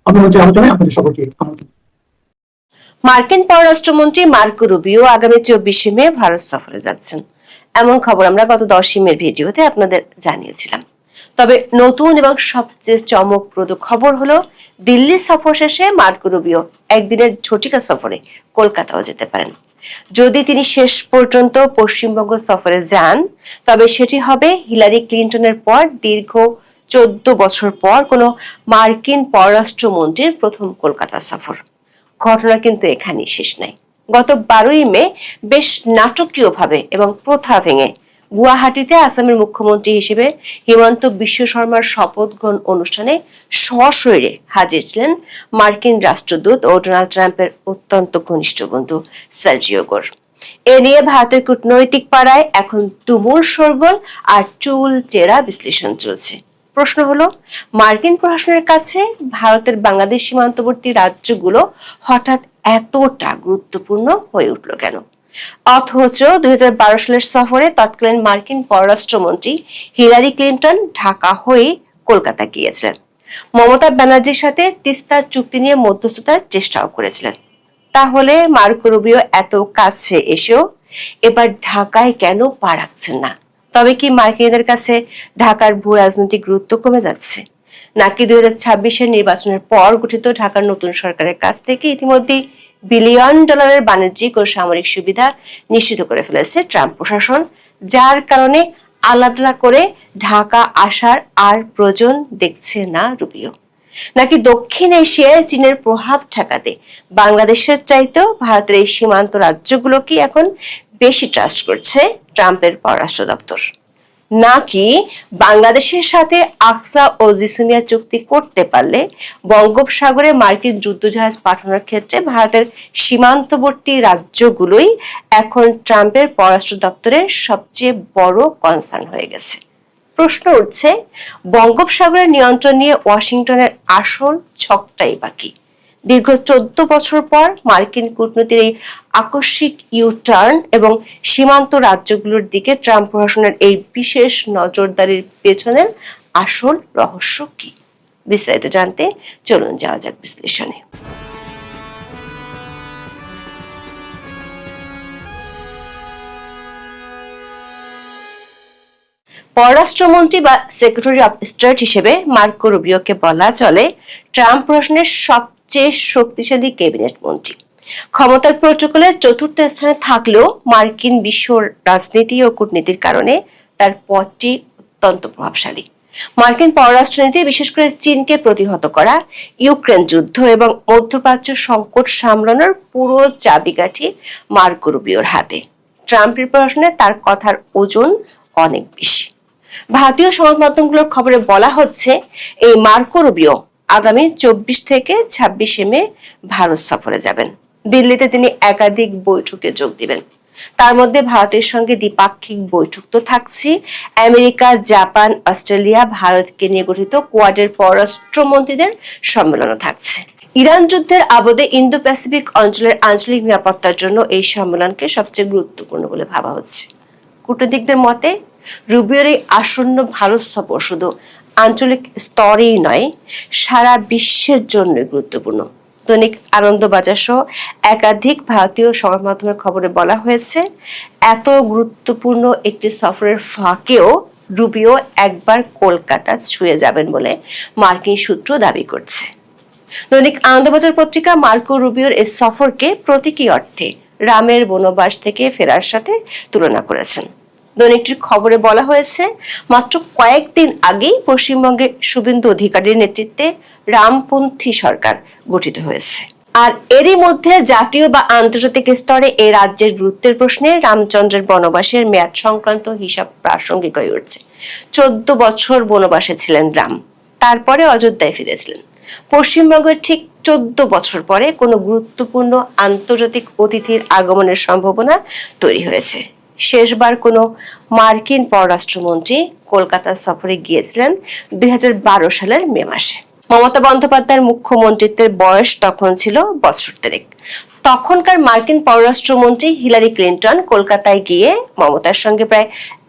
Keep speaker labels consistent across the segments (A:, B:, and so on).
A: আলোচনায় আপনাদের সকলকে আমন্ত্রণ।
B: মার্কিন পররাষ্ট্রমন্ত্রী মার্কো রুবিও আগামী 24শে মে ভারত সফরে যাচ্ছেন, এমন খবর আমরা গত 10ই মের ভিডিওতে আপনাদের জানিয়েছিলাম। তবে নতুন এবং সবচেয়ে চমকপ্রদ খবর হলো দিল্লি সফর শেষে মার্কো রুবিও একদিনের ঝটিকা সফরে কলকাতাও যেতে পারেন। যদি তিনি শেষ পর্যন্ত পশ্চিমবঙ্গ সফরে যান, তবে সেটি হবে হিলারি ক্লিন্টনের পর দীর্ঘ 14 বছর পর কোনো মার্কিন পররাষ্ট্রমন্ত্রীর প্রথম কলকাতা সফর। ঘটনা কিন্তু এখানেই শেষ নাই। গত 12ই মে বেশ নাটকীয়ভাবে এবং প্রথা ভেঙে গুয়াহাটিতে আসামের মুখ্যমন্ত্রী হিসেবে হিমন্ত বিশ্ব শর্মার শপথ গ্রহণ অনুষ্ঠানে সশরীরে হাজির ছিলেন মার্কিন রাষ্ট্রদূত ও ডোনাল্ড ট্রাম্পের অত্যন্ত ঘনিষ্ঠ বন্ধু সার্জিও গোর। এ নিয়ে ভারতের কূটনৈতিক পাড়ায় এখন তুমুল শোরগোল আর চুল চেরা বিশ্লেষণ চলছে। প্রশ্ন হলো, মার্কিন প্রশাসনের কাছে ভারতের বাংলাদেশ সীমান্তবর্তী রাজ্যগুলো হঠাৎ এতটা গুরুত্বপূর্ণ হয়ে উঠল কেন? অথচ 2012 সালের সফরে তৎকালীন মার্কিন পররাষ্ট্রমন্ত্রী হিলারি ক্লিন্টন ঢাকা হয়ে কলকাতা গিয়েছিলেন। মমতা ব্যানার্জির সাথে তিস্তা চুক্তি নিয়ে মধ্যস্থতার চেষ্টাও করেছিলেন। তাহলে মার্কো রুবিও এত কাছে এসেও এবার ঢাকায় কেন পা রাখছেন না? তবে কি মার্কিনদের কাছে ঢাকার ভূ রাজনৈতিক গুরুত্ব কমে যাচ্ছে, নাকি 2026-এর নির্বাচনের পর গঠিত ঢাকার নতুন সরকারের কাছ থেকে ইতিমধ্যে বিলিয়ন ডলারের বাণিজ্যিক ও সামরিক সুবিধা নিশ্চিত করে ফেলেছে ট্রাম্প প্রশাসন, যার কারণে আলাদা করে ঢাকা আসার আর প্রয়োজন দেখছে না রুবিও? নাকি দক্ষিণ এশিয়ায় চীনের প্রভাব ঠেকাতে বাংলাদেশের চাইতেও ভারতের এই সীমান্ত রাজ্যগুলোকে এখন বেশি ট্রাস্ট করছে ট্রাম্পের পররাষ্ট্র দপ্তর? নাকি বাংলাদেশের সাথে আকসা ও জিসুমিয়া চুক্তি করতে পারলে বঙ্গোপসাগরে মার্কিন যুদ্ধজাহাজ পাঠানোর ক্ষেত্রে ভারতের সীমান্তবর্তী রাজ্যগুলোই এখন ট্রাম্পের পররাষ্ট্র দপ্তরের সবচেয়ে বড় কনসার্ন হয়ে গেছে? প্রশ্ন উঠছে, বঙ্গোপসাগরের নিয়ন্ত্রণ নিয়ে ওয়াশিংটনের আসল ছকটাই বাকি। দীর্ঘ 14 বছর পর মার্কিন কূটনীতির এই আকস্মিক ইউটার্ন এবং সীমান্ত রাজ্যগুলোর দিকে ট্রাম্প প্রশাসনের এই বিশেষ নজরদারির পেছনের আসল রহস্য কি? বিস্তারিত জানতে চলুন যাওয়া যাক বিশ্লেষণে। পররাষ্ট্রমন্ত্রী বা সেক্রেটারি অফ স্টেট হিসেবে মার্কো রুবিওকে বলা চলে ট্রাম্প প্রশাসনের সবচেয়ে শক্তিশালী ক্যাবিনেট মন্ত্রী। ক্ষমতার প্রোটোকলে চতুর্থ স্থানে থাকলেও মার্কিন বিশ্ব রাজনীতি ও কূটনীতির কারণে তার পদটি অত্যন্ত প্রভাবশালী। মার্কিন পররাষ্ট্রনীতি, বিশেষ করে চীনকে প্রতিহত করা, ইউক্রেন যুদ্ধ এবং মধ্যপ্রাচ্য সংকট সামলানোর পুরো চাবিকাঠি মার্কো রুবিওর হাতে। ট্রাম্পের প্রশাসনে তার কথার ওজন অনেক বেশি। ভারতীয় সংবাদ মাধ্যমগুলোর খবরে বলা হচ্ছে, এই মার্কো রুবিও আগামী 24 থেকে 26শে মে ভারত সফরে যাবেন। দিল্লিতে তিনি একাধিক বৈঠকে যোগ দিবেন। তার মধ্যে ভারতের সঙ্গে দ্বিপাক্ষিক বৈঠক তো থাকছে, আমেরিকা, জাপান, অস্ট্রেলিয়া, ভারতকে নিয়ে গঠিত কোয়াডের পররাষ্ট্রমন্ত্রীদের সম্মেলনও থাকছে। ইরান যুদ্ধের আবহে ইন্দো প্যাসিফিক অঞ্চলের আঞ্চলিক নিরাপত্তার জন্য এই সম্মেলনকে সবচেয়ে গুরুত্বপূর্ণ বলে ভাবা হচ্ছে। কূটনীতিকদের মতে রুবিওর এই আসন্ন ভারত সফর শুধু আঞ্চলিক স্তরেই নয়, সারা বিশ্বের জন্য গুরুত্বপূর্ণ। দৈনিক আনন্দবাজার সহ একাধিক ভারতীয় সংবাদ মাধ্যমের খবরে বলা হয়েছে, এত গুরুত্বপূর্ণ একটি সফরের ফাঁকেও রুবিও একবার কলকাতা ছুঁয়ে যাবেন বলে মার্কিন সূত্র দাবি করছে। দৈনিক আনন্দবাজার পত্রিকা মার্কো রুবিওর এই সফরকে প্রতীকী অর্থে রামের বনবাস থেকে ফেরার সাথে তুলনা করেছেন। দৈনিকটির খবরে বলা হয়েছে, মাত্র কয়েকদিন আগেই পশ্চিমবঙ্গে শুভেন্দু অধিকারীর নেতৃত্বে রামপন্থী সরকার গঠিত হয়েছে। আর এরই মধ্যে জাতীয় বা আন্তর্জাতিক স্তরে এই রাজ্যের গুরুত্বের প্রশ্নে রামচন্দ্রের বনবাসের মেয়াদ সংক্রান্ত হিসাব প্রাসঙ্গিক হয়ে উঠছে। 14 বছর বনবাসে ছিলেন রাম, তারপরে অযোধ্যায় ফিরেছিলেন। পশ্চিমবঙ্গের ঠিক 14 বছর পরে কোনো গুরুত্বপূর্ণ আন্তর্জাতিক অতিথির আগমনের সম্ভাবনা তৈরি হয়েছে। শেষবার কোনো মার্কিন পররাষ্ট্রমন্ত্রী কলকাতা সফরে গিয়েছিলেন 2012 সালের মে মাসে। মমতা বন্দ্যোপাধ্যায়ের মুখ্যমন্ত্রীত্বের বয়স তখন ছিল বছর 3। তখনকার মার্কিন পররাষ্ট্রমন্ত্রী হিলারি ক্লিন্টন কলকাতায় গিয়ে মমতার সঙ্গে প্রায়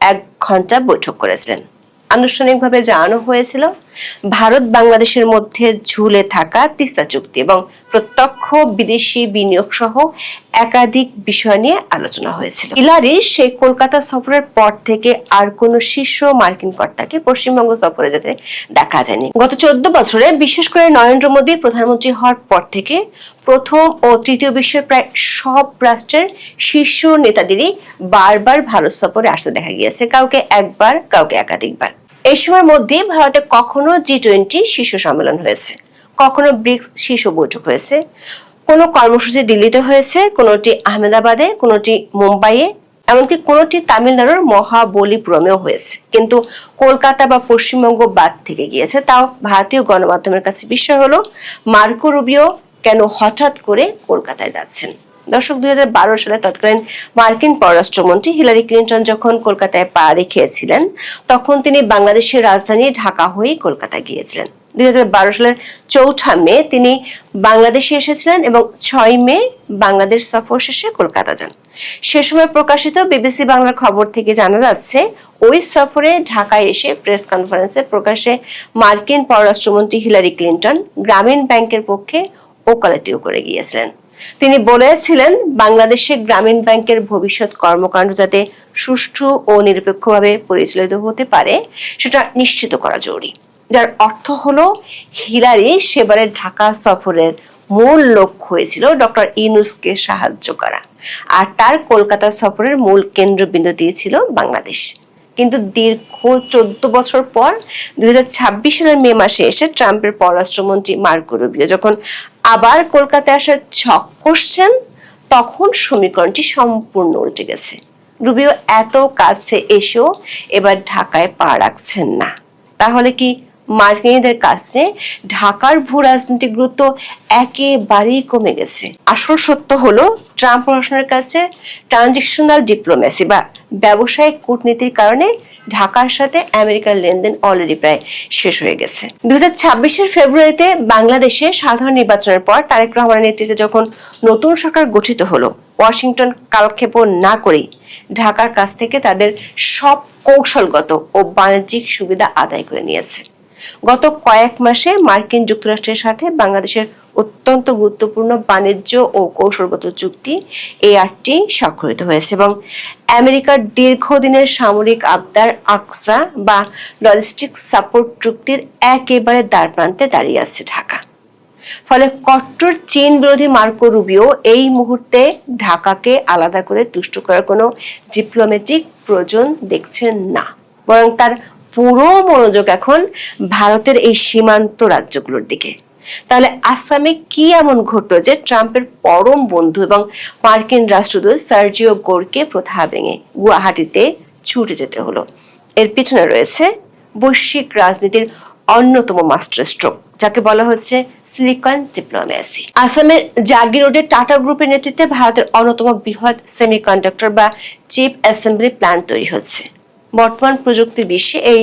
B: 1 ঘন্টা বৈঠক করেছিলেন। আনুষ্ঠানিকভাবে জানানো হয়েছিল ভারত বাংলাদেশের মধ্যে ঝুলে থাকা তিস্তা চুক্তি এবং প্রত্যক্ষ বিদেশি বিনিয়োগ সহ একাধিক বিষয় নিয়ে আলোচনা হয়েছিল। হিলারির সেই কলকাতা সফরের পর থেকে আর কোনো শীর্ষ মার্কিন কর্তাকে পশ্চিমবঙ্গ সফরে যেতে দেখা যায়নি। গত 14 বছরে বিশেষ করে নরেন্দ্র মোদী প্রধানমন্ত্রী হওয়ার পর থেকে প্রথম ও তৃতীয় বিশ্বের প্রায় সব রাষ্ট্রের শীর্ষ নেতাদেরই বারবার ভারত সফরে আসতে দেখা গিয়েছে, কাউকে একবার, কাউকে একাধিকবার। এই সময়ের মধ্যে ভারতে কখনো G20 শীর্ষ সম্মেলন হয়েছে, কখনো ব্রিক্স শীর্ষ বৈঠক হয়েছে, কোনো কর্মসূচি দিল্লিতে হয়েছে, কোনোটি আহমেদাবাদে, কোনোটি মুম্বাইয়ে, এমনকি কোনোটি তামিলনাড়ুর মহাবলীপুরমেও হয়েছে। কিন্তু কলকাতা বা পশ্চিমবঙ্গ বাদ থেকে গিয়েছে। তাও ভারতীয় গণমাধ্যমের কাছে বিষয় হলো মার্কো রুবিও কেন হঠাৎ করে কলকাতায় যাচ্ছেন। দর্শক, 2012 সালে তৎকালীন মার্কিন পররাষ্ট্রমন্ত্রী হিলারি ক্লিন্টন যখন কলকাতায় পা রেখেছিলেন, তখন তিনি বাংলাদেশের রাজধানী ঢাকা হয়ে কলকাতায় গিয়েছিলেন। 2012 সালের 4 মে তিনি বাংলাদেশে এসেছিলেন এবং 6 মে বাংলাদেশ সফর শেষে কলকাতা যান। সে সময় প্রকাশিত বিবিসি বাংলার খবর থেকে জানা যাচ্ছে, ওই সফরে ঢাকায় এসে প্রেস কনফারেন্সে প্রকাশ্যে মার্কিন পররাষ্ট্রমন্ত্রী হিলারি ক্লিন্টন গ্রামীণ ব্যাংকের পক্ষে ওকালতিও করে গিয়েছিলেন। তিনি বলেছিলেন, বাংলাদেশে গ্রামীণ ব্যাংকের ভবিষ্যৎ কর্মকাণ্ড যাতে সুষ্ঠু ও নিরপেক্ষভাবে পরিচালিত হতে পারে সেটা নিশ্চিত করা জরুরি। যার অর্থ হলো হিলারি সেবারের ঢাকা সফরের মূল লক্ষ্য হয়েছিল ডক্টর ইউনূসকে সাহায্য করা, আর তার কলকাতা সফরের মূল কেন্দ্রবিন্দু দিয়েছিল বাংলাদেশ। কিন্তু দীর্ঘ 14 বছর পর 2026 সালের মে মাসে এসে ট্রাম্পের পররাষ্ট্রমন্ত্রী মার্কো রুবিও যখন আবার কলকাতায় আসার ছক কষছেন, তখন সমীকরণটি সম্পূর্ণ উল্টে গেছে। রুবিও এত কাছে এসেও এবার ঢাকায় পা রাখছেন না। তাহলে কি মার্কিনীদের কাছে ঢাকার ভূ রাজনৈতিক গুরুত্ব একেবারেই কমে গেছে? আসল সত্য হলো, ট্রাম্প প্রশাসনের কাছে ট্রানজিশনাল ডিপ্লোমেসি বা ব্যবসায়িক কূটনীতির কারণে ঢাকার সাথে আমেরিকার লেনদেন অলরেডি প্রায় শেষ হয়ে গেছে। 2026 ফেব্রুয়ারিতে বাংলাদেশে সাধারণ নির্বাচনের পর তারেক রহমানের নেতৃত্বে যখন নতুন সরকার গঠিত হলো, ওয়াশিংটন কালক্ষেপণ না করেই ঢাকার কাছ থেকে তাদের সব কৌশলগত ও বাণিজ্যিক সুবিধা আদায় করে নিয়েছে। গত কয়েক মাসে মার্কিন যুক্তরাষ্ট্রের সাথে বাংলাদেশের অত্যন্ত গুরুত্বপূর্ণ বাণিজ্য ও কৌশলগত চুক্তি ART স্বাক্ষরিত হয়েছে এবং আমেরিকার দীর্ঘদিনের সামরিক আবদার আকসা বা লজিস্টিক সাপোর্ট চুক্তির একেবারে দ্বারপ্রান্তে দাঁড়িয়ে আছে ঢাকা। ফলে কট্টর চীন বিরোধী মার্কো রুবিও এই মুহূর্তে ঢাকাকে আলাদা করে তুষ্ট করার কোনো ডিপ্লোম্যাটিক প্রয়োজন দেখছেন না, বরং তার পুরো মনোযোগ এখন ভারতের এই সীমান্ত রাজ্যগুলোর দিকে। তাহলে আসামে কি এমন ঘটলো যে ট্রাম্পের পরম বন্ধু এবং মার্কিন রাষ্ট্রদূত সার্জিও গোরকে প্রথা ভেঙে গুয়াহাটিতে ছুটে যেতে হলো? এর পিছনে রয়েছে বৈশ্বিক রাজনীতির অন্যতম মাস্টার স্ট্রোক, যাকে বলা হচ্ছে সিলিকন ডিপ্লোম্যাসি। আসামের জাগিরোডে টাটা গ্রুপের নেতৃত্বে ভারতের অন্যতম বৃহৎ সেমিকন্ডাক্টর বা চিপ অ্যাসেম্বলি প্ল্যান্ট তৈরি হচ্ছে। বর্তমান প্রযুক্তির বিশ্বে এই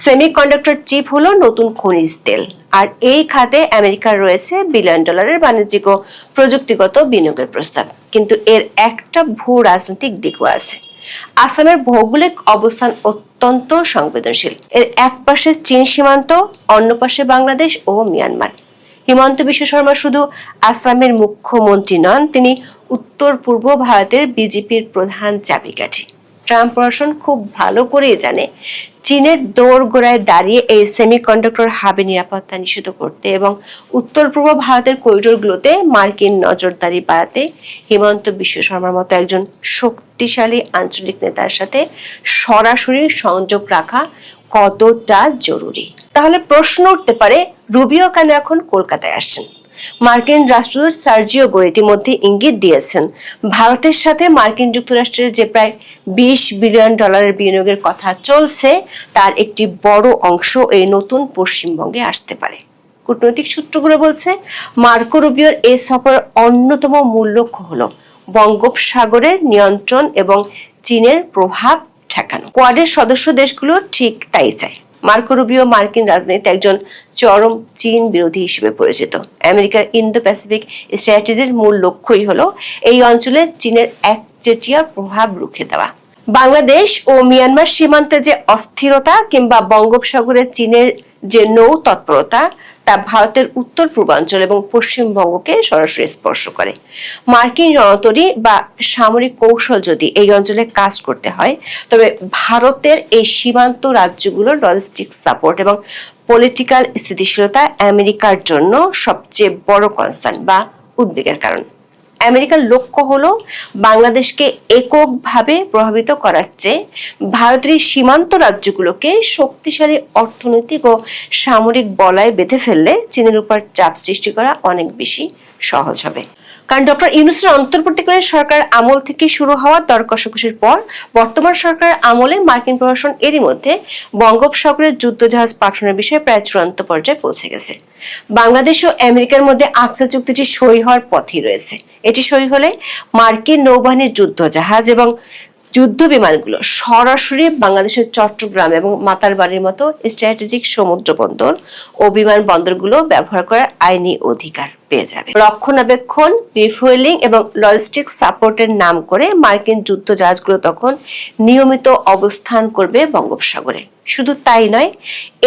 B: সেমিকন্ডাক্টর চিপ হলো নতুন খনিজ তেল, আর এই খাতে আমেরিকার রয়েছে $1 বিলিয়ন বাণিজ্যিক ও প্রযুক্তিগত বিনিয়োগের প্রস্তাব। কিন্তু এর একটা ভূ রাজনৈতিক দিকও আছে। আসামের ভৌগোলিক অবস্থান অত্যন্ত সংবেদনশীল। এর এক পাশে চীন সীমান্ত, অন্য পাশে বাংলাদেশ ও মিয়ানমার। হিমন্ত বিশ্ব শর্মা শুধু আসামের মুখ্যমন্ত্রী নন, তিনি উত্তর পূর্ব ভারতের বিজেপির প্রধান চাবিকাঠি। ট্রাম্প প্রশাসন খুব ভালো করেই জানে চীনের দোরগোড়ায় দাঁড়িয়ে এই সেমিকন্ডাক্টর হাবে নিরাপত্তা নিশ্চিত করতে এবং উত্তর পূর্ব ভারতের করিডোরগুলোতে মার্কিন নজরদারি বাড়াতে হিমন্ত বিশ্ব শর্মার মতো একজন শক্তিশালী আঞ্চলিক নেতার সাথে সরাসরি সংযোগ রাখা কতটা জরুরি। তাহলে প্রশ্ন উঠতে পারে, রুবিও কেন এখন কলকাতায় আসছেন? মার্কিন রাষ্ট্রদূত সার্জিও গোর ইতিমধ্যে ইঙ্গিত দিয়েছেন, ভারতের সাথে মার্কিন যুক্তরাষ্ট্রের যে প্রায় $20 বিলিয়ন বিনিয়োগের কথা চলছে, তার একটি বড় অংশ এই নতুন পশ্চিমবঙ্গে আসতে পারে। কূটনৈতিক সূত্রগুলো বলছে, মার্কো রুবিওর এই সফরের অন্যতম মূল লক্ষ্য হলো বঙ্গোপসাগরের নিয়ন্ত্রণ এবং চীনের প্রভাব ঠেকানো। কোয়াডের সদস্য দেশগুলো ঠিক তাই চায়। মার্কো রুবিও মার্কিন রাজনীতিতে একজন চরম চীন বিরোধী হিসেবে পরিচিত। আমেরিকার ইন্দো প্যাসিফিক স্ট্র্যাটেজির মূল লক্ষ্যই হলো এই অঞ্চলে চীনের একচেটিয়া প্রভাব রুখে দেওয়া। বাংলাদেশ ও মিয়ানমার সীমান্তে যে অস্থিরতা কিংবা বঙ্গোপসাগরে চীনের যে নৌ তৎপরতা তা ভারতের উত্তর পূর্বাঞ্চল এবং পশ্চিমবঙ্গকে সরাসরি স্পর্শ করে। মার্কিন রণতরী বা সামরিক কৌশল যদি এই অঞ্চলে কাজ করতে হয়, তবে ভারতের এই সীমান্ত রাজ্যগুলোর লজিস্টিক সাপোর্ট এবং পলিটিক্যাল স্থিতিশীলতা আমেরিকার জন্য সবচেয়ে বড় কনসার্ন বা উদ্বেগের কারণ। আমেরিকার লক্ষ্য হলো বাংলাদেশকে এককভাবে প্রভাবিত করার চেয়ে ভারতের সীমান্ত রাজ্যগুলোকে শক্তিশালী অর্থনৈতিক ও সামরিক বলয়ে বেঁধে ফেললে চীনের উপর চাপ সৃষ্টি করা অনেক বেশি সহজ হবে। কারণ ডক্টর ইউনূসের অন্তর্বর্তীকালীন সরকার আমল থেকে শুরু হওয়া দর কষাকষির পর বর্তমান সরকারের আমলে মার্কিন প্রশাসন এরই মধ্যে বঙ্গোপসাগরে যুদ্ধজাহাজ পাঠানোর বিষয়ে প্রায় চূড়ান্ত পর্যায়ে পৌঁছে গেছে। বাংলাদেশ ও আমেরিকার মধ্যে আকসা চুক্তিটি সই হওয়ার পথেই রয়েছে। এটি সই হলে মার্কিন নৌবাহিনীর যুদ্ধজাহাজ এবং যুদ্ধ বিমানগুলো সরাসরি বাংলাদেশের চট্টগ্রাম এবং মাতারবাড়ির মতো স্ট্র্যাটেজিক সমুদ্র বন্দর ও বিমান বন্দরগুলো ব্যবহার করার আইনি অধিকার পেয়ে যাবে। রক্ষণাবেক্ষণ, রিফুয়েলিং এবং লজিস্টিক সাপোর্টের নাম করে মার্কিন যুদ্ধ জাহাজগুলো তখন নিয়মিত অবস্থান করবে বঙ্গোপসাগরে। শুধু তাই নয়,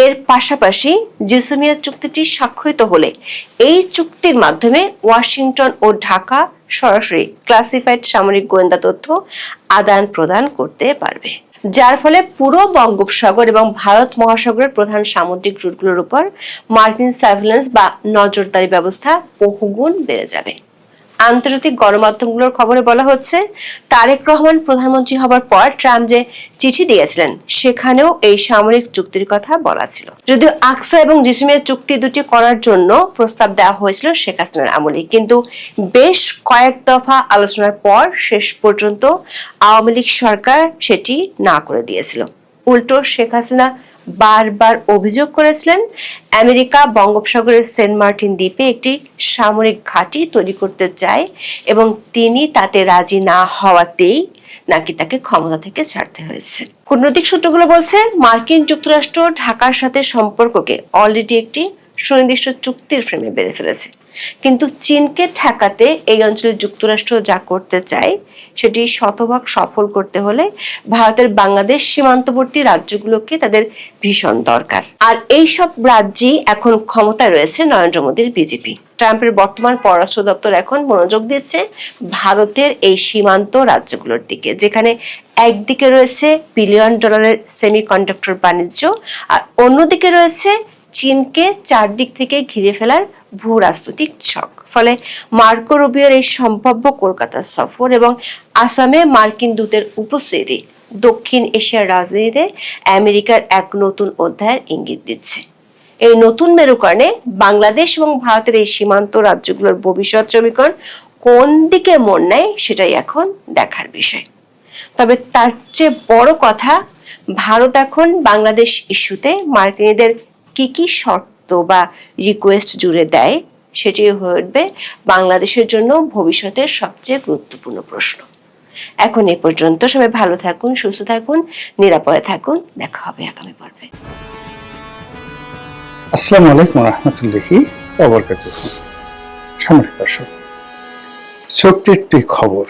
B: এর পাশাপাশি জেসমিয়া চুক্তিটি স্বাক্ষরিত হলে এই চুক্তির মাধ্যমে ওয়াশিংটন ও ঢাকা সরাসরি ক্লাসিফাইড সামরিক গোয়েন্দা তথ্য আদান প্রদান করতে পারবে, যার ফলে পুরো বঙ্গোপসাগর এবং ভারত মহাসাগরের প্রধান সামুদ্রিক রুটগুলোর উপর মার্কিন সার্ভেলেন্স বা নজরদারি ব্যবস্থা বহুগুণ বেড়ে যাবে। আন্তর্জাতিক গণমাধ্যমগুলোর খবরে বলা হচ্ছে, তারেক রহমান প্রধানমন্ত্রী হবার পর ট্রাম্প যে চিঠি দিয়েছিলেন সেখানেও এই সামরিক চুক্তির কথা বলা ছিল। যদিও আকসা এবং জেসমিয়া চুক্তি দুটি করার জন্য প্রস্তাব দেওয়া হয়েছিল শেখ হাসিনার আমলে, কিন্তু বেশ কয়েক দফা আলোচনার পর শেষ পর্যন্ত আওয়ামী লীগ সরকার সেটি না করে দিয়েছিল। উল্টো শেখ হাসিনা বারবার অভিযোগ করেছিলেন আমেরিকা বঙ্গোপসাগরের সেন্ট মার্টিন দ্বীপে একটি সামরিক ঘাঁটি তৈরি করতে চায় এবং তিনি তাতে রাজি না হওয়াতেই নাকি তাকে ক্ষমতা থেকে ছাড়তে হয়েছে। কূটনৈতিক সূত্রগুলো বলছে, মার্কিন যুক্তরাষ্ট্র ঢাকার সাথে সম্পর্ককে অলরেডি একটি সুনির্দিষ্ট চুক্তির ফ্রেমে বেঁধে ফেলেছে, কিন্তু চীনকে ঠেকাতে এই অঞ্চলে যুক্তরাষ্ট্র যা করতে চায় সেটি শতভাগ সফল করতে হলে ভারতের বাংলাদেশ সীমান্তবর্তী রাজ্যগুলোকে তাদের ভীষণ দরকার। আর এই সব রাজ্যেই এখন ক্ষমতায় রয়েছে নরেন্দ্র মোদীর বিজেপি। ট্রাম্পের বর্তমান পররাষ্ট্র দপ্তর এখন মনোযোগ দিচ্ছে ভারতের এই সীমান্ত রাজ্যগুলোর দিকে, যেখানে একদিকে রয়েছে বিলিয়ন ডলারের সেমিকন্ডাক্টর বাণিজ্য আর অন্যদিকে রয়েছে চীনকে চারদিক থেকে ঘিরে ফেলার ভূ রাজনৈতিক ছক। ফলে মার্কো রুবিওর এই সম্ভাব্য কলকাতা সফর এবং আসামে মার্কিন দূতের উপস্থিতি দক্ষিণ এশিয়ার রাজনীতিতে আমেরিকার এক নতুন অধ্যায়ের ইঙ্গিত দিচ্ছে। এই নতুন মেরুকরণে বাংলাদেশ এবং ভারতের এই সীমান্ত রাজ্যগুলোর ভবিষ্যৎ সমীকরণ কোন দিকে মোড় নেয় সেটাই এখন দেখার বিষয়। তবে তার চেয়ে বড় কথা, ভারত এখন বাংলাদেশ ইস্যুতে মার্কিনীদের কি কি শর্ত বা রিকোয়েস্ট জুড়ে দেয় সেটি হয়ে উঠবে বাংলাদেশের জন্য ভবিষ্যতের সবচেয়ে গুরুত্বপূর্ণ প্রশ্ন। এখন এ পর্যন্ত। সবাই ভালো থাকুন, সুস্থ থাকুন, নিরাপদে থাকুন। দেখা হবে আগামী পর্বে।
C: আসসালামু আলাইকুম রহমতুল্লাহি ওয়া বারাকাতুহু। সম্মানিত দর্শক, ছোট্ট একটি খবর,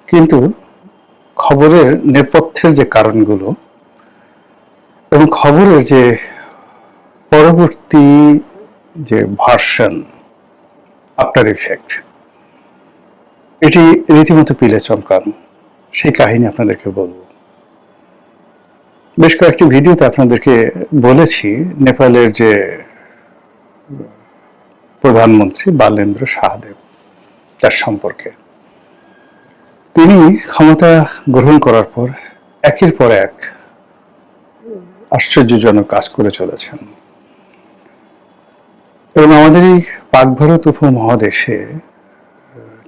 C: কিন্তু খবরের নেপথ্যের যে কারণগুলো এবং খবরের যে পরবর্তী যে ভার্সন, আফটার ইফেক্ট, এটি রীতিমতো পিলে চমকানো। সেই কাহিনী আপনাদেরকে বলবো। বেশ কয়েকটি ভিডিওতে আপনাদেরকে বলেছি নেপালের যে প্রধানমন্ত্রী বালেন্দ্র শাহদেব, তার সম্পর্কে। তিনি ক্ষমতা গ্রহণ করার পর একের পর এক আশ্চর্যজনক কাজ করে চলেছেন এবং আমাদের এই পাক ভারত উপমহাদেশে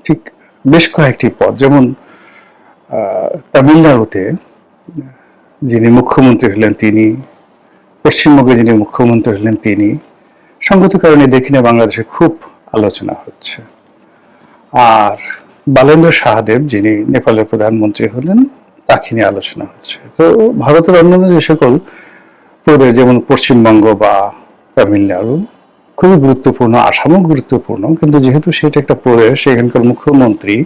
C: ঠিক বেশ কয়েকটি পদ, যেমন তামিলনাড়ুতে যিনি মুখ্যমন্ত্রী হলেন তিনি, পশ্চিমবঙ্গে যিনি মুখ্যমন্ত্রী হলেন তিনি, সঙ্গত কারণে দেখি না বাংলাদেশে খুব আলোচনা হচ্ছে। আর বালেন্দ্র শাহদেব যিনি নেপালের প্রধানমন্ত্রী হলেন তাকে নিয়ে আলোচনা হচ্ছে। তো ভারতের অন্যান্য যে সকল প্রদেশ, যেমন পশ্চিমবঙ্গ বা তামিলনাড়ু, খুবই গুরুত্বপূর্ণ, আসামও গুরুত্বপূর্ণ, কিন্তু যেহেতু সেটা একটা প্রদেশ, সেখানকার মুখ্যমন্ত্রী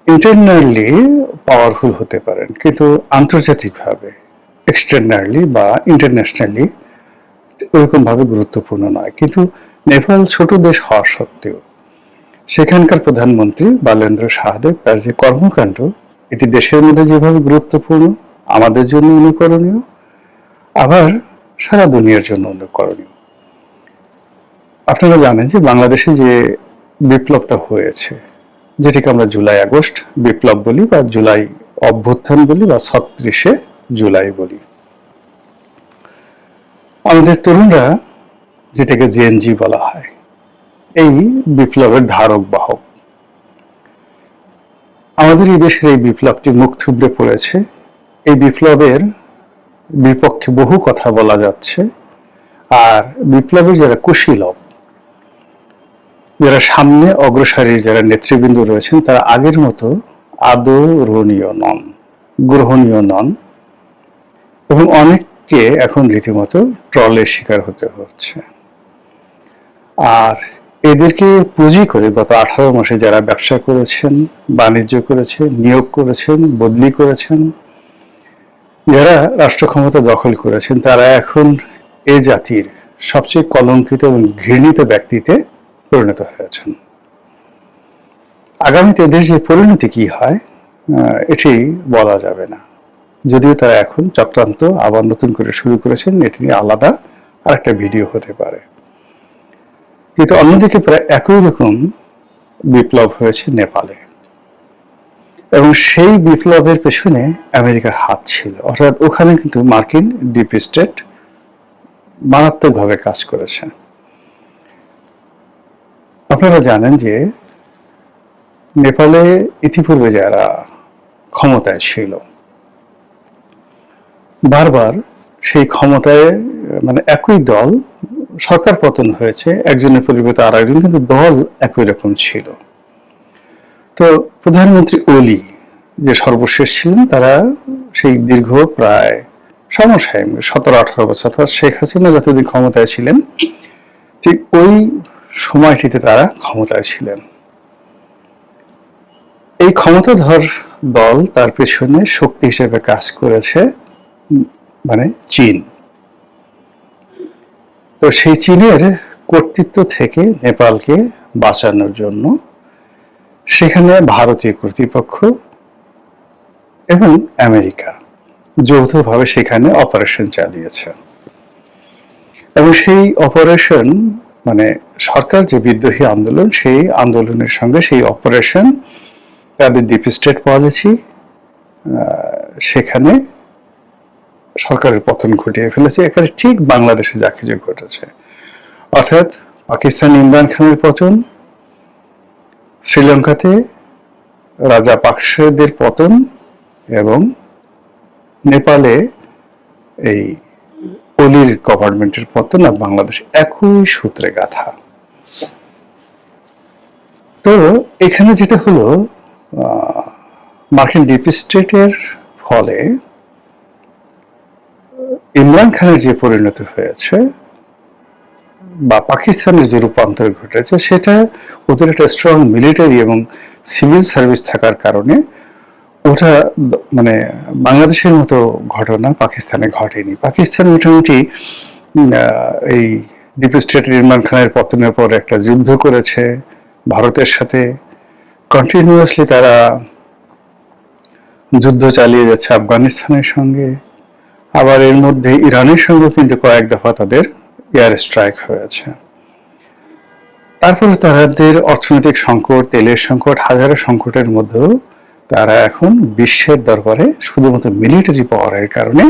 C: ইন্টারনালি পাওয়ারফুল হতে পারেন, কিন্তু আন্তর্জাতিকভাবে এক্সটার্নালি বা ইন্টারন্যাশনালি ওরকম ভাবে গুরুত্বপূর্ণ নয়, কিন্তু নেপাল ছোট দেশ হওয়া সত্ত্বেও সেখানকার প্রধানমন্ত্রী বালেন্দ্র সাহাদেব তার যে কর্মকাণ্ড, এটি দেশের মধ্যে যেভাবে গুরুত্বপূর্ণ, আমাদের জন্য অনুকরণীয়, আবার সারা দুনিয়ার জন্য অনুকরণীয়। আপনারা জানেন যে বাংলাদেশে যে বিপ্লবটা হয়েছে, যেটিকে আমরা জুলাই আগস্ট বিপ্লব বলি বা জুলাই অভ্যুত্থান বলি বা ৩৬শে জুলাই বলি, আমাদের তরুণরা যেটাকে জেএনজি বলা হয়, এই বিপ্লবের ধারক বাহক। আমাদের এই দেশের এই বিপ্লবটি মুখ থুবড়ে পড়েছে। এই বিপ্লবের বিপক্ষে বহু কথা বলা যাচ্ছে, আর বিপ্লবের যারা কুশীলব, যারা সামনে অগ্রসারীর যারা নেতৃবৃন্দ রয়েছেন, তারা আগের মতো আদরণীয় নন, গ্রহণীয় নন, এবং অনেককে এখন রীতিমতো ট্রলের শিকার হতে হচ্ছে। আর এদেরকে পুঁজি করে গত 18 মাসে যারা ব্যবসা করেছেন, বাণিজ্য করেছেন, নিয়োগ করেছেন, বদলি করেছেন, যারা রাষ্ট্র ক্ষমতা দখল করেছেন, তারা এখন এ জাতির সবচেয়ে কলঙ্কিত এবং ঘৃণিত ব্যক্তিতে পরিণত হয়েছেন। আগামীতে এদের যে পরিণতি কি হয় এটি বলা যাবে না, যদিও তারা এখন চক্রান্ত আবার নতুন করে শুরু করেছেন, এটি নিয়ে আলাদা আরেকটা ভিডিও হতে পারে। কিন্তু অন্যদিকে প্রায় একই রকম বিপ্লব হয়েছে নেপালে, এবং সেই বিপ্লবের পেছনে আমেরিকার হাত ছিল, অর্থাৎ ওখানে কিন্তু মার্কিন ডিপ স্টেট মারাত্মকভাবে কাজ করেছে। আপনারা জানেন যে নেপালে ইতিপূর্বে যারা ক্ষমতায় ছিল, বারবার সেই ক্ষমতায় মানে একই দল, সরকার পতন হয়েছে, একজনের পরিবর্তে আর একজন, কিন্তু দল একই রকম ছিল। তো প্রধানমন্ত্রী ওলি যে সর্বশেষ ছিলেন, তারা সেই দীর্ঘ প্রায় সমসাময়িক 17-18 বছর, অর্থাৎ শেখ হাসিনা যতদিন ক্ষমতায় ছিলেন ঠিক ওই সময়টিতে তারা ক্ষমতায় ছিলেন। এই ক্ষমতাধর দল, তার পেছনে শক্তি হিসেবে কাজ করেছে মানে চীন। তো সেই চীনের কর্তৃত্ব থেকে নেপালকে বাঁচানোর জন্য সেখানে ভারতীয় কর্তৃপক্ষ এবং আমেরিকা যৌথভাবে সেখানে অপারেশন চালিয়েছে, এবং সেই অপারেশন মানে সরকার যে বিদ্রোহী আন্দোলন, সেই আন্দোলনের সঙ্গে সেই অপারেশন, তাদের ডিপ স্টেট পলিসি, সেখানে সরকারের পতন ঘটিয়ে ফেলেছে। এখানে ঠিক বাংলাদেশে যা কিছু ঘটেছে, অর্থাৎ পাকিস্তান ইমরান খানের পতন, শ্রীলঙ্কাতে রাজা পাকসেদের পতন, এবং নেপালে এই অলির গভর্নমেন্টের পতন, আর বাংলাদেশ একই সূত্রে গাথা। তো এখানে যেটা হলো, মার্কিন ডিপ স্টেটের ফলে ইমরান খানের যে পরিণতি হয়েছে বা পাকিস্তানের যে রূপান্তর ঘটেছে, সেটা ওদের একটা স্ট্রং মিলিটারি এবং সিভিল সার্ভিস থাকার কারণে ওটা মানে বাংলাদেশের মতো ঘটনা পাকিস্তানে ঘটেনি। পাকিস্তান মোটামুটি এই ডিপ স্টেটের ইমরান খানের পতনের পর একটা যুদ্ধ করেছে ভারতের সাথে, কন্টিনিউয়াসলি তারা যুদ্ধ চালিয়ে যাচ্ছে আফগানিস্তানের সঙ্গে, আবার এর মধ্যে ইরানের সঙ্গে কিন্তু কয়েক দফা তাদের এয়ার স্ট্রাইক হয়েছে। তারপরে তাদের অর্থনৈতিক সংকট, তেলের সংকট, হাজারো সংকটের মধ্যেও তারা এখন বিশ্বের দরবারে শুধুমাত্র মিলিটারি পাওয়ারের কারণে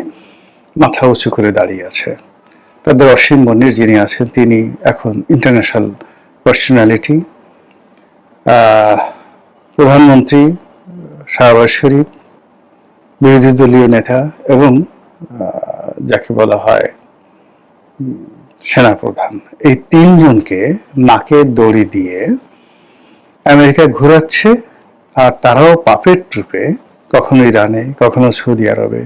C: মাথা উঁচু করে দাঁড়িয়ে আছে। তাদের অসীম মনির যিনি আছেন, তিনি এখন ইন্টারন্যাশনাল পার্সোনালিটি, প্রধানমন্ত্রী শাহবাজ শরীফ, বিরোধী দলীয় নেতা, এবং যাকে বলা হয় সেনাপ্রধান, এই তিনজনকে নাকে দড়ি দিয়ে আমেরিকা ঘোরাচ্ছে। আর তারাও পাপেট ট্রুপে কখনো ইরানে, কখনো সৌদি আরবে,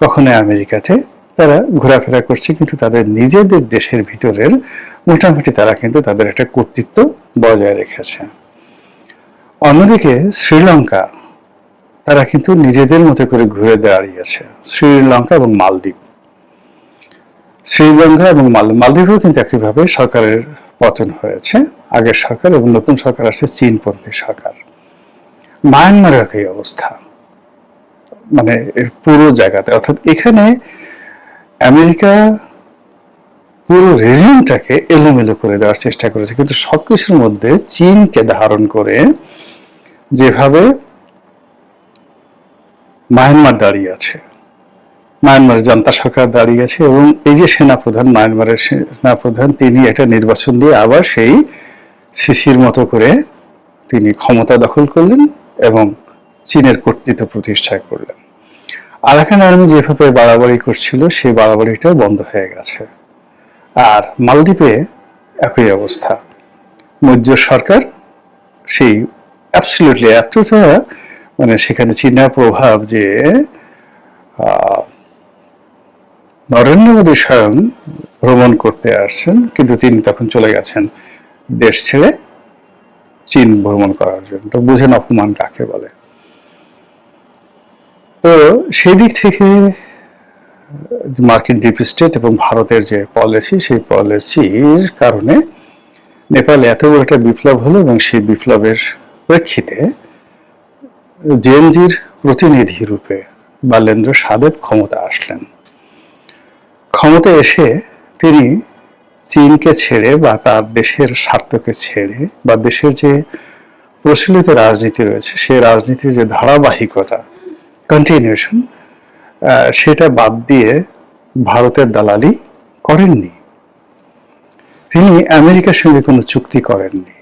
C: কখনো আমেরিকাতে তারা ঘোরাফেরা করছে, কিন্তু তাদের নিজেদের দেশের ভিতরের মোটামুটি তারা কিন্তু তাদের একটা কর্তৃত্ব বজায় রেখেছে। অন্যদিকে শ্রীলঙ্কা, তারা কিন্তু নিজেদের মতো করে ঘুরে দাঁড়িয়েছে শ্রীলঙ্কা এবং মালদ্বীপ। শ্রীলঙ্কা এবং মালদ্বীপেও কিন্তু একইভাবে সরকারের পতন হয়েছে, আগের সরকার এবং নতুন সরকার আসছে চীনপন্থী সরকার। মায়ানমারের একই অবস্থা, মানে এর পুরো জায়গাতে, অর্থাৎ এখানে আমেরিকা পুরো রেজিমটাকে এলোমেলো করে দেওয়ার চেষ্টা করেছে, কিন্তু সবকিছুর মধ্যে চীনকে ধারণ করে যেভাবে মায়ানমার দাঁড়িয়ে আছে, মায়ানমারের জনতা সরকার দাঁড়িয়ে আছে, এবং এই যে সেনাপ্রধান, মায়ানমারের সেনাপ্রধান, তিনি একটা নির্বাচন দিয়ে আবার সেই সিসির মতো করে তিনি ক্ষমতা দখল করলেন এবং চীনের কর্তৃত্ব প্রতিষ্ঠা করলেন। আরাকান আর্মি যেভাবে বাড়াবাড়ি করছিল সেই বাড়াবাড়িটাও বন্ধ হয়ে গেছে। আর মালদ্বীপে একই অবস্থা, মৌর্য সরকার সেই অ্যাবসলিউটলি এতটা, মানে সেখানে চীনা প্রভাব যে নরেন্দ্র মোদী স্বয়ং ভ্রমণ করতে আসছেন, কিন্তু তিনি তখন চলে গেছেন দেশ ছেড়ে চীন ভ্রমণ করার জন্য। তো বুঝেন অপমান কাকে বলে। তো সেই দিক থেকে মার্কিন ডিপ স্টেট এবং ভারতের যে পলিসি, সেই পলিসির কারণে নেপালে এত বড় একটা বিপ্লব হলো, এবং সেই বিপ্লবের প্রেক্ষিতে জেএনজির প্রতিনিধি রূপে বালেন্দ্র সাদেব ক্ষমতা আসলেন। ক্ষমতা এসে তিনি চীনকে ছেড়ে বা তার দেশের স্বার্থকে ছেড়ে বা দেশের যে প্রচলিত রাজনীতি রয়েছে সেই রাজনীতির যে ধারাবাহিকতা, কন্টিনিউশন, সেটা বাদ দিয়ে ভারতের দালালি করেননি। তিনি আমেরিকার সঙ্গে কোনো চুক্তি করেননি,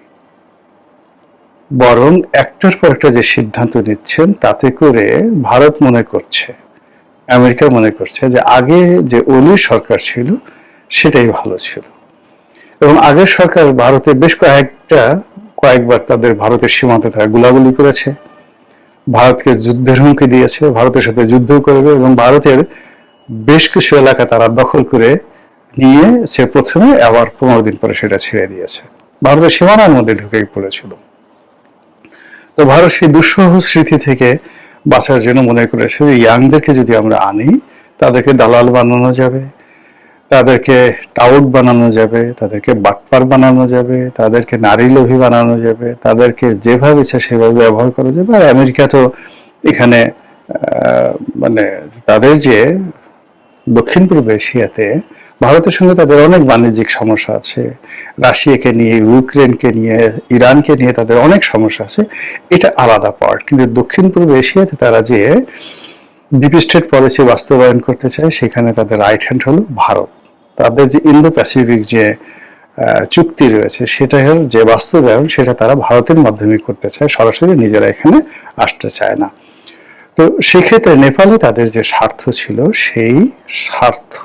C: বরং একটার পর একটা যে সিদ্ধান্ত নিচ্ছেন তাতে করে ভারত মনে করছে, আমেরিকা মনে করছে যে আগে যে ওলি সরকার ছিল সেটাই ভালো ছিল। এবং আগের সরকার ভারতে বেশ কয়েকবার তাদের ভারতের সীমান্তে তারা গুলাগুলি করেছে, ভারতকে যুদ্ধের হুমকি দিয়েছে, ভারতের সাথে যুদ্ধ করবে, এবং ভারতের বেশ কিছু এলাকা তারা দখল করে নিয়ে সে প্রথমে আবার 15 দিন পরে সেটা ছেড়ে দিয়েছে, ভারতের সীমানার মধ্যে ঢুকে পড়েছিল। তো ভারত সেই দুঃসহ স্মৃতি থেকে বাঁচার জন্য মনে করেছে যে ইয়াংদেরকে যদি আমরা আনি, তাদেরকে দালাল বানানো যাবে, তাদেরকে টাউট বানানো যাবে, তাদেরকে বাটপার বানানো যাবে, তাদেরকে নারী লোভী বানানো যাবে, তাদেরকে যেভাবে ইচ্ছা সেভাবে ব্যবহার করা যাবে। আর আমেরিকা তো এখানে মানে তাদের যে দক্ষিণ পূর্ব এশিয়াতে ভারতের সঙ্গে তাদের অনেক বাণিজ্যিক সমস্যা আছে, রাশিয়াকে নিয়ে, ইউক্রেনকে নিয়ে, ইরানকে নিয়ে তাদের অনেক সমস্যা আছে, এটা আলাদা পার্ট। কিন্তু দক্ষিণ পূর্ব এশিয়াতে তারা যে ডিপ স্টেট পলিসি বাস্তবায়ন করতে চায়, সেখানে তাদের রাইট হ্যান্ড হলো ভারত। তাদের যে ইন্দো প্যাসিফিক যে চুক্তি রয়েছে সেটার যে বাস্তবায়ন সেটা তারা ভারতের মাধ্যমে করতে চায়, সরাসরি নিজেরা এখানে আসতে চায় না। তো সেক্ষেত্রে নেপালে তাদের যে স্বার্থ ছিল সেই স্বার্থ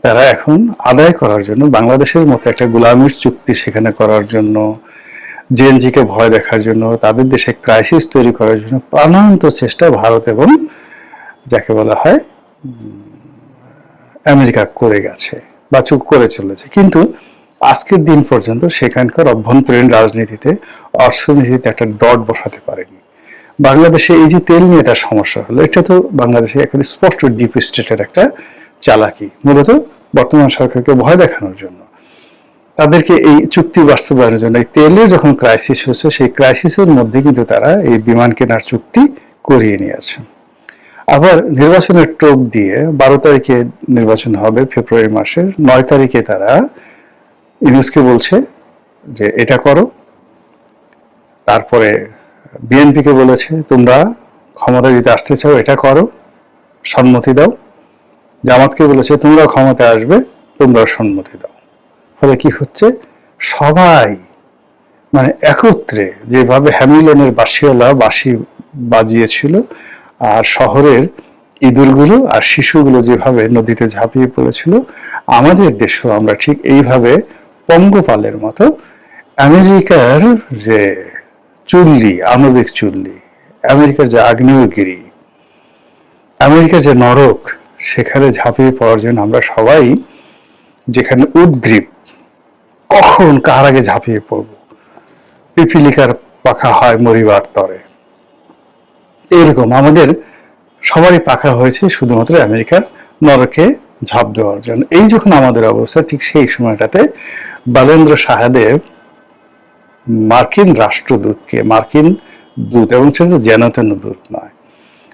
C: তারা এখন আদায় করার জন্য, বাংলাদেশের মতো একটা গোলামির চুক্তি সেখানে করার জন্য, জেএনজিকে ভয় দেখার জন্য, তাদের দেশে ক্রাইসিস তৈরি করার জন্য প্রাণান্ত চেষ্টা ভারত এবং যাকে বলা হয় আমেরিকা করে গেছে বা করে চলেছে। কিন্তু আজকের দিন পর্যন্ত সেখানকার অভ্যন্তরীণ রাজনীতিতে, অর্থনীতিতে একটা ডট বসাতে পারেনি। বাংলাদেশে এই যে তেল নিয়ে একটা সমস্যা হলো, এটা তো বাংলাদেশে একেবারে স্পষ্ট ডিপ স্টেটের একটা চালাকি, মূলত বর্তমান সরকারকে ভয় দেখানোর জন্য, তাদেরকে এই চুক্তি বাস্তবায়নের জন্য। এই তেলের যখন ক্রাইসিস হচ্ছে, সেই ক্রাইসিসের মধ্যে কিন্তু তারা এই বিমান কেনার চুক্তি করিয়ে নিয়েছে। আবার নির্বাচনের টোপ দিয়ে 12 তারিখে নির্বাচন হবে ফেব্রুয়ারি মাসের, 9 তারিখে তারা ইউনুসকে বলছে যে এটা করো, তারপরে বিএনপিকে বলেছে তোমরা ক্ষমতা দিতে আসতে চাও, এটা করো, সম্মতি দাও, জামাতকে বলেছে তোমরা ক্ষমতা আসবে, তোমরাও সম্মতি দাও। ফলে কি হচ্ছে, সবাই মানে একত্রে যেভাবে হ্যামিলনের বাঁশিওয়ালা বাঁশি বাজিয়েছিল, আর শহরের ইঁদুরগুলো আর শিশুগুলো যেভাবে নদীতে ঝাঁপিয়ে পড়েছিল, আমাদের দেশেও আমরা ঠিক এইভাবে পঙ্গপালের মতো আমেরিকার যে চুল্লি, আণবিক চুল্লি, আমেরিকার যে আগ্নেয়গিরি, আমেরিকার যে নরক, সেখানে ঝাঁপিয়ে পড়ার জন্য আমরা সবাই যেখানে উদ্গ্রীব, কখন কার আগে ঝাঁপিয়ে পড়ব, পিপিলিকার পাখা হয় মরিবার তরে, এরকম আমাদের সবারই পাকা হয়েছে শুধুমাত্র আমেরিকার নরকে ঝাঁপ দেওয়ার জন্য। এই যখন আমাদের অবস্থা, ঠিক সেই সময়টাতে বালেন্দ্র সাহাদেব মার্কিন রাষ্ট্রদূতকে, মার্কিন দূত, এবং সেটা যেন তেন দূত নয়।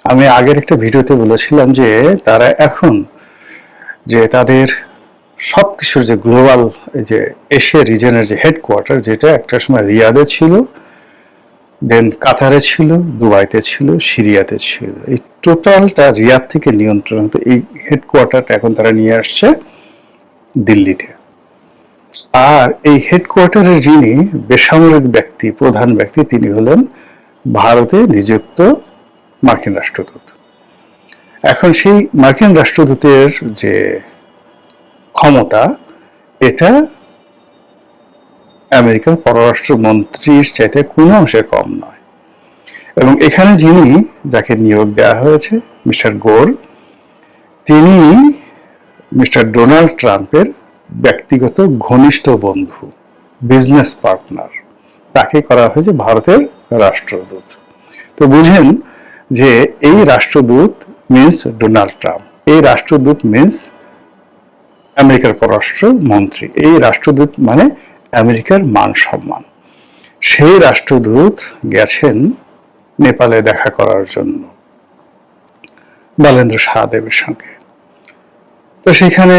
C: আমি আগের একটা ভিডিওতে বলেছিলাম যে তারা এখন যে তাদের সবকিছুর যে গ্লোবাল যে এশিয়া রিজনের যে হেডকোয়ার্টার, যেটা একটা সময় রিয়াদে ছিল, দেন কাতারে ছিল, দুবাইতে ছিল, সিরিয়াতে ছিল, এই টোটালটা রিয়াদ থেকে নিয়ন্ত্রণ হতো। এই হেডকোয়ার্টারটা এখন তারা নিয়ে আসছে দিল্লিতে। আর এই হেডকোয়ার্টারের যিনি বেসামরিক ব্যক্তি, প্রধান ব্যক্তি, তিনি হলেন ভারতে নিযুক্ত মার্কিন রাষ্ট্রদূত। এখন সেই মার্কিন রাষ্ট্রদূতের যে ক্ষমতা, এটা আমেরিকার পররাষ্ট্রমন্ত্রীর চাইতে কোনো অংশে কম নয়। এবং এখানে যিনি, যাকে নিয়োগ দেওয়া হয়েছে, মিস্টার গোর, তিনি মিস্টার ডোনাল্ড ট্রাম্পের ব্যক্তিগত ঘনিষ্ঠ বন্ধু, বিজনেস পার্টনার। তাকে করা হয়েছে ভারতের রাষ্ট্রদূত। তো বুঝেন যে এই রাষ্ট্রদূত মিন্স ডোনাল্ড ট্রাম্প, এই রাষ্ট্রদূত মিন্স আমেরিকার পররাষ্ট্র মন্ত্রী, এই রাষ্ট্রদূত মানে আমেরিকার মান সম্মান। সেই রাষ্ট্রদূত গেছেন নেপালে দেখা করার জন্য বালেন্দ্র সাহাদেবের সঙ্গে। তো সেখানে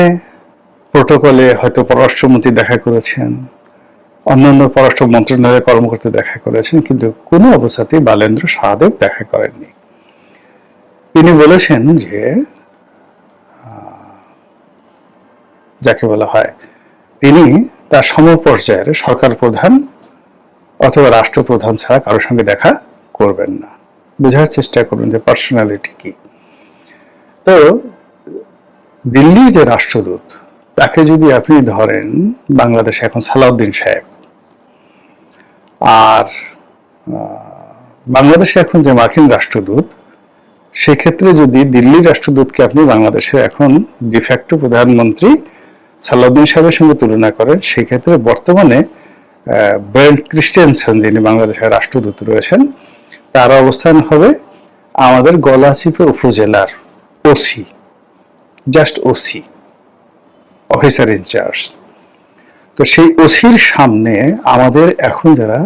C: প্রোটোকলে হয়তো পররাষ্ট্রমন্ত্রী দেখা করেছেন, অন্যান্য পররাষ্ট্র মন্ত্রণালয়ের কর্মকর্তা দেখা করেছেন, কিন্তু কোনো অবস্থাতেই বালেন্দ্র সাহাদেব দেখা করেননি। তিনি বলেছেন যে যাকে বলা হয়, তিনি তার সমপর্যায়ের সরকার প্রধান অথবা রাষ্ট্রপ্রধান ছাড়া কারোর সঙ্গে দেখা করবেন না। বোঝার চেষ্টা করুন যে পার্সোনালিটি কি। তো দিল্লির যে রাষ্ট্রদূত, তাকে যদি আপনি ধরেন, বাংলাদেশে এখন সালাউদ্দিন সাহেব, আর বাংলাদেশে এখন যে মার্কিন রাষ্ট্রদূত, সেক্ষেত্রে যদি দিল্লির রাষ্ট্রদূতকে আপনি বাংলাদেশের এখন ডিফ্যাক্টো প্রধানমন্ত্রী সালাউদ্দিন সাহেবের সঙ্গে তুলনা করেন, সেক্ষেত্রে বর্তমানে ব্রেন্ট ক্রিস্টিয়ানসেন, যিনি বাংলাদেশের রাষ্ট্রদূত রয়েছেন, তার অবস্থান হবে আমাদের গলাচিপা উপজেলার OC, just OC, officer in-charge. তো সেই ওসির সামনে আমাদের এখন যারা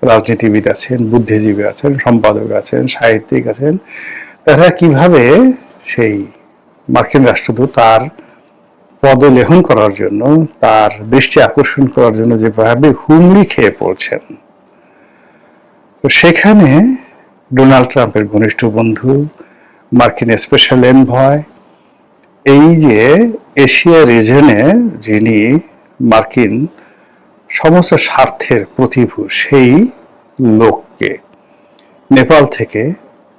C: রাজনীতিবিদ আছেন, বুদ্ধিজীবী আছেন, সম্পাদক আছেন, সাহিত্যিক আছেন, তারা কিভাবে সেই মার্কিন রাষ্ট্রদূত তার পদলেহন করার জন্য, তার দৃষ্টি আকর্ষণ করার জন্য যেভাবে হুমড়ি খেয়ে পড়ছেন। তো সেখানে ডোনাল্ড ট্রাম্পের ঘনিষ্ঠ বন্ধু, মার্কিন স্পেশাল এনভয়, এই যে এশিয়া রিজনে যিনি মার্কিন সমস্ত স্বার্থের প্রতিভূ, সেই লোককে নেপাল থেকে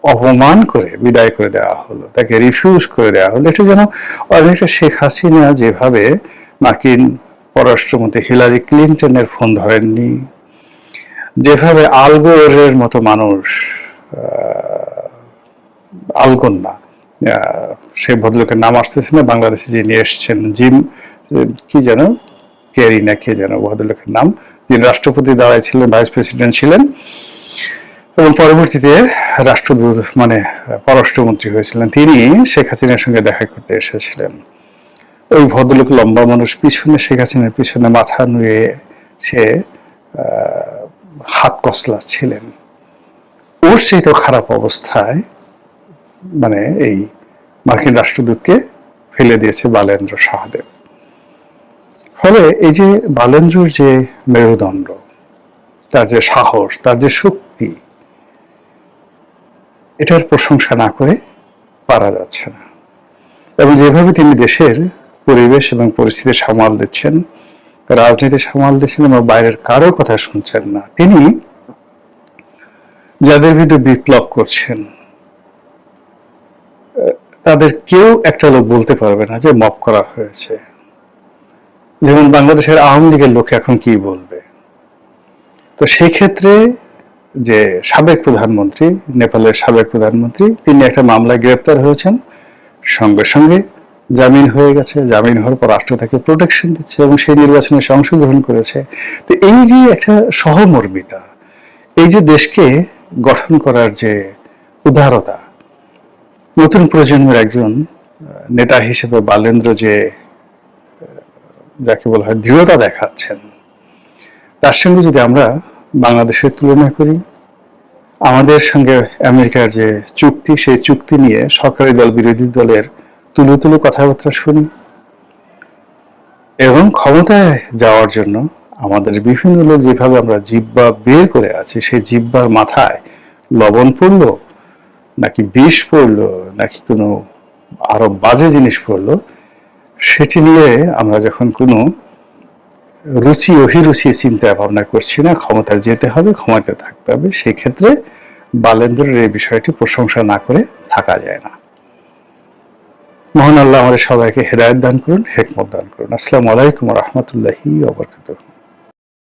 C: অপমান করে বিদায় করে দেওয়া হলো, তাকে রিফিউজ করে দেওয়া হলো। এটা যেন অনেকটা শেখ হাসিনা যেভাবে মার্কিন পররাষ্ট্রমন্ত্রী হিলারি ক্লিন্টনের ফোন ধরেননি, যেভাবে আল গোরের মতো মানুষ, আলগোন না, সে ভদ্রলোকের নাম আসতেছে না, বাংলাদেশে যিনি এসছেন, জিম কি যেন, ক্যারি না কে যেন ভদ্রলোকের নাম, যিনি রাষ্ট্রপতি দাঁড়াইছিলেন, ভাইস প্রেসিডেন্ট ছিলেন এবং পরবর্তীতে রাষ্ট্রদূত মানে পররাষ্ট্রমন্ত্রী হয়েছিলেন, তিনি শেখ হাসিনার সঙ্গে দেখা করতে এসেছিলেন। ওই ভদ্রলোক লম্বা মানুষ, পিছনে শেখ হাসিনার পিছনে মাথা নুয়ে সে হাত কসলা ছিলেন। ওর সেই তো খারাপ অবস্থায় মানে এই মার্কিন রাষ্ট্রদূতকে ফেলে দিয়েছে বালেন্দ্র সাহাদেব। ফলে এই যে বালেন্দ্রর যে মেরুদণ্ড, তার যে সাহস, তার যে শক্তি, এটার প্রশংসা না করে পারা যাচ্ছে না। এবং যেভাবে তিনি দেশের পরিবেশ এবং পরিস্থিতি সামাল দিচ্ছেন, রাজনীতি সামাল দিচ্ছেন এবং বাইরের কারো কথা শুনছেন না, তিনি যাদের বিরুদ্ধে বিপ্লব করছেন তাদের কেউ একটা লোক বলতে পারবে না যে মব করা হয়েছে। যেমন বাংলাদেশের আওয়ামী লীগের লোক এখন কি বলবে। তো সেই ক্ষেত্রে যে সাবেক প্রধানমন্ত্রী, নেপালের সাবেক প্রধানমন্ত্রী, তিনি একটা মামলায় গ্রেপ্তার হয়েছেন, সঙ্গে সঙ্গে জামিন হয়ে গেছে। জামিন হওয়ার পর রাষ্ট্র তাকে প্রোটেকশন দিচ্ছে এবং সেই নির্বাচনে সে অংশগ্রহণ করেছে। তো এই যে একটা সহমর্মিতা, এই যে দেশকে গঠন করার যে উদারতা, নতুন প্রজন্মের একজন নেতা হিসেবে বালেন্দ্র যে যাকে বলা হয় দৃঢ়তা দেখাচ্ছেন, তার সঙ্গে যদি আমরা বাংলাদেশের তুলনা করি, আমাদের সঙ্গে আমেরিকার যে চুক্তি, সেই চুক্তি নিয়ে সরকারি দল বিরোধী দলের তুলো তুলো কথাবার্তা শুনি, এবং ক্ষমতায় যাওয়ার জন্য আমাদের বিভিন্ন লোক যেভাবে আমরা জিহ্বা বের করে আছি, সেই জিহ্বার মাথায় লবণ পড়লো নাকি বিষ পড়লো নাকি কোনো আরো বাজে জিনিস পড়লো, সেটি নিয়ে আমরা যখন কোনো রুচি অভিরুচি চিন্তা ভাবনা করছি না, ক্ষমতায় যেতে হবে, ক্ষমতায় থাকতে হবে, সেই ক্ষেত্রে বালেন্দ্রের এই বিষয়টি প্রশংসা না করে থাকা যায় না। মহান আল্লাহ আমাদের সবাইকে হেদায়েত দান করুন, হিকমত দান করুন। আসসালামু আলাইকুম ওয়া রাহমাতুল্লাহি ওয়া বারাকাতুহু।